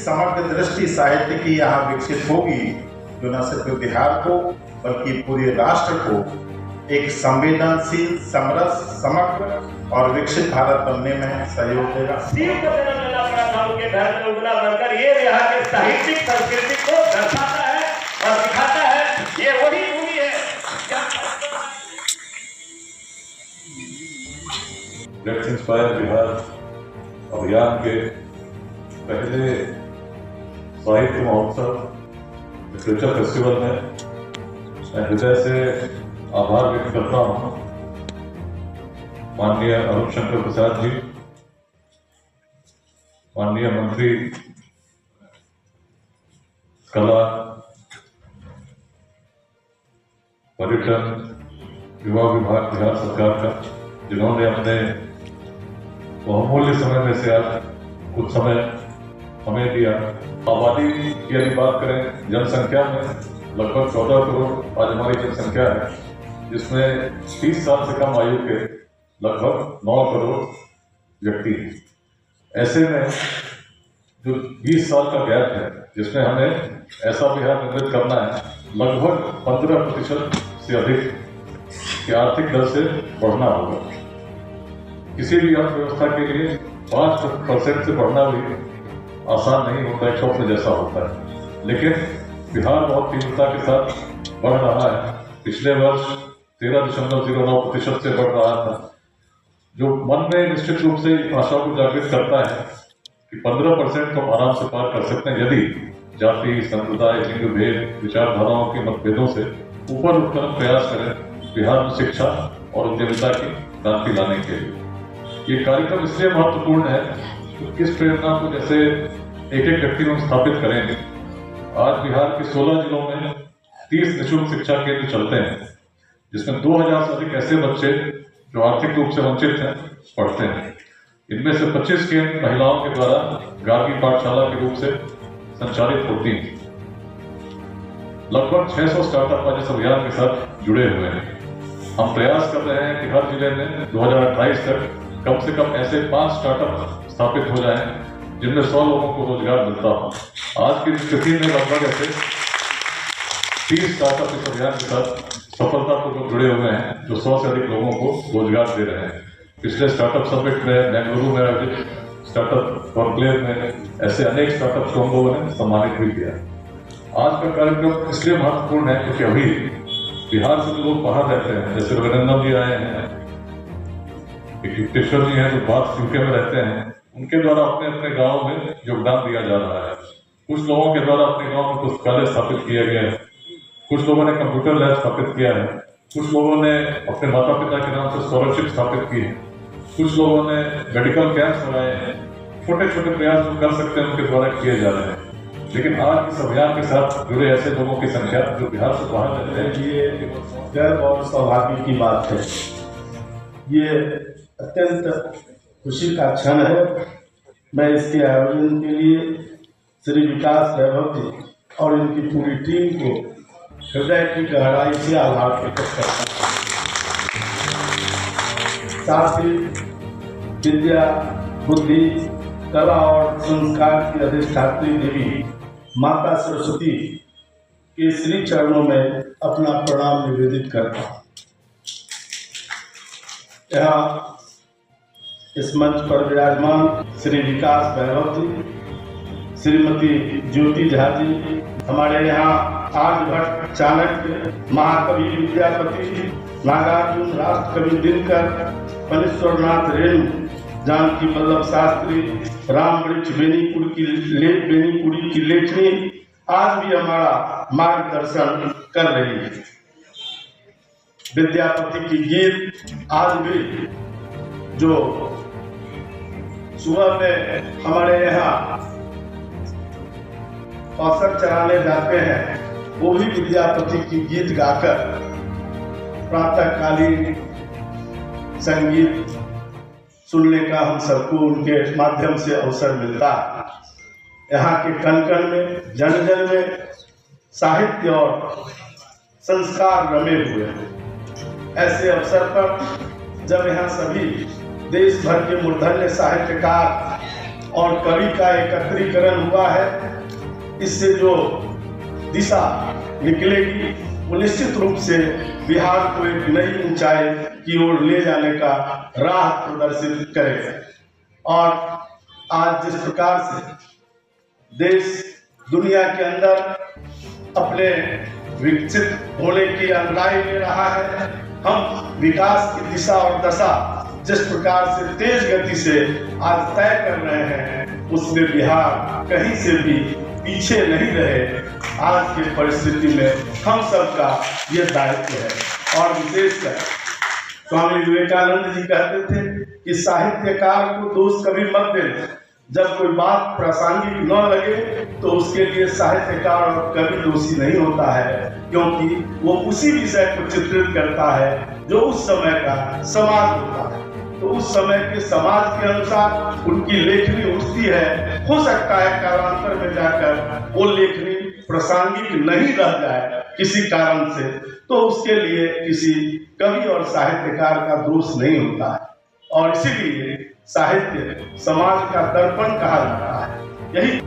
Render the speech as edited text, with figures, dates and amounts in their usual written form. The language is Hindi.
समग्र दृष्टि साहित्य की यहाँ विकसित होगी, जो न सिर्फ बिहार को बल्कि पूरे राष्ट्र को एक संवेदनशील, समरस, समग्र और विकसित भारत बनने में सहयोग देगा। शिव को जन्म लेना पड़ा था उनके घर में उगला बनकर, ये यहाँ के साहित्यिक संस्कृति को दर्शाता है और दिखाता है। ये वही भूमि है। लेट्स इंस्पायर बिहार अभियान के पहले साहित्य महोत्सव लिटरेचर फेस्टिवल में मैं हृदय से आभार व्यक्त करता हूँ माननीय अरुण शंकर प्रसाद जी, माननीय मंत्री कला, पर्यटन, युवा विभाग बिहार सरकार का, जिन्होंने अपने बहुमूल्य समय में से आज कुछ समय हमें दिया। आबादी की यदि बात करें, जनसंख्या में लगभग 14 करोड़ आज हमारी जनसंख्या है, जिसमें 30 साल से कम आयु के लगभग 9 करोड़ व्यक्ति हैं। ऐसे में जो 20 साल का गैप है, जिसमें हमें ऐसा बिहार निर्मित करना है, लगभग 15% से अधिक की आर्थिक दर से बढ़ना होगा। किसी भी अर्थव्यवस्था के लिए 5% से बढ़ना भी आसान नहीं होता है, स्वप्न जैसा होता है, लेकिन बिहार बहुत तीव्रता के साथ बढ़ रहा है। पिछले वर्ष 13.09% से बढ़ रहा था, जो मन में निश्चित रूप से आशा को जागृत करता है कि 15% तो आराम से पार कर सकते हैं, यदि जाति, संप्रदाय, लिंग भेद, विचारधाराओं के मतभेदों से ऊपर उठकर प्रयास करें बिहार में शिक्षा और उद्यमिता की क्रांति लाने के लिए। ये कार्यक्रम इसलिए महत्वपूर्ण है कि किस प्रेरणा को जैसे एक एक व्यक्ति में स्थापित करेंगे। आज बिहार के 16 जिलों में 30 निःशुल्क शिक्षा केंद्र चलते हैं, जिसमें 2000 से अधिक ऐसे बच्चे जो आर्थिक रूप से वंचित हैं पढ़ते हैं। इनमें से 25 केंद्र महिलाओं के द्वारा गार्गी पाठशाला के रूप से संचालित होती हैं। लगभग 600 स्टार्टअप आज इस अभियान के साथ जुड़े हुए हैं। हम प्रयास कर रहे हैं कि हर जिले में 2028 तक कम से कम ऐसे 5 स्टार्टअप स्थापित हो जाएं, जिनमें 100 लोगों को रोजगार मिलता हो। आज की स्थिति में लगभग ऐसे 30 स्टार्टअप इस अभियान के साथ सफलतापूर्वक जुड़े हुए हैं, जो 100 से अधिक लोगों को रोजगार दे रहे हैं। पिछले स्टार्टअप समिट में बेंगलुरु में आयोजित स्टार्टअप कॉन्क्लेव में ऐसे अनेक स्टार्टअप को हम लोगों ने सम्मानित भी किया। आज का कार्यक्रम इसलिए महत्वपूर्ण है क्योंकि अभी बिहार से जो लोग बाहर रहते हैं, जैसे रविनंदन जी आए हैं, एक युक्तेश्वर जी हैं जो बात यूके में रहते हैं, उनके द्वारा अपने अपने गांव में योगदान दिया जा रहा है। कुछ लोगों के द्वारा अपने गांव में पुस्तकालय स्थापित किया गया है, कुछ लोगों ने कंप्यूटर लैब स्थापित किया है, कुछ लोगों ने अपने माता पिता के नाम से स्कॉलरशिप स्थापित की है, कुछ लोगों ने मेडिकल कैंप्स बनाए हैं। छोटे छोटे प्रयास जो कर सकते हैं उनके द्वारा किए जा रहे हैं। लेकिन आज इस अभियान के साथ जुड़े ऐसे लोगों की संख्या जो बिहार से बाहर रहते हैं, ये गर्व और सौभाग्य की बात है। ये अत्यंत खुशी का क्षण है। मैं इसके आयोजन के लिए श्री विकास वैभव जी और इनकी पूरी टीम को हृदय की गहराई से आभार प्रकट करता हूँ। साथ ही विद्या, बुद्धि, कला और संस्कार की अधिष्ठात्री देवी माता सरस्वती के श्री चरणों में अपना प्रणाम निवेदित करता हूँ। यहाँ इस मंच पर विराजमान श्री विकास वैभव जी, श्रीमती ज्योति झा जी, हमारे यहाँ आर्यभट्ट, चाणक्य, महाकवि विद्यापति, नागार्जुन, राष्ट्रकवि दिनकर, फणीश्वरनाथ रेणु, जानकी वल्लभ शास्त्री, राम वृक्ष बेनीपुरी की लेखनी आज भी हमारा मार्गदर्शन कर रही है। विद्यापति की गीत आज भी जो सुबह में हमारे यहाँ औसत चराने जाते हैं, वो भी विद्यापति की गीत गाकर प्रातःकालीन संगीत सुनने का हम सबको उनके माध्यम से अवसर मिलता है। यहाँ के कण कण में, जन जन में साहित्य और संस्कार रमे हुए हैं। ऐसे अवसर पर जब यहाँ सभी देश भर के मूर्धन्य साहित्यकार और कवि का एकत्रीकरण हुआ है। इससे जो दिशा निकलेगी वो निश्चित रूप से बिहार को एक नई ऊंचाई की ओर ले जाने का राह प्रदर्शित करेगा। और आज जिस प्रकार से देश दुनिया के अंदर अपने विकसित होने की अंगड़ाई ले रहा है, हम विकास की दिशा और दशा जिस प्रकार से तेज गति से आज तय कर रहे हैं, उसमें बिहार कहीं से भी पीछे नहीं रहे। आज की परिस्थिति में हम सबका ये दायित्व है। और विशेषकर स्वामी विवेकानंद जी कहते थे कि साहित्यकार को दोष कभी मत देना, जब कोई बात प्रासंगिक न लगे तो उसके लिए साहित्यकार और कवि दोषी नहीं होता है, क्योंकि वो उसी विषय को चित्रित करता है जो उस समय का समाज होता है। तो उस समय के समाज के अनुसार उनकी लेखनी उठती है। हो सकता है कालांतर में जाकर वो लेखनी प्रासंगिक नहीं रह जाए किसी कारण से, तो उसके लिए किसी कवि और साहित्यकार का दोष नहीं होता है। और इसीलिए साहित्य समाज का दर्पण कहा जाता है। यही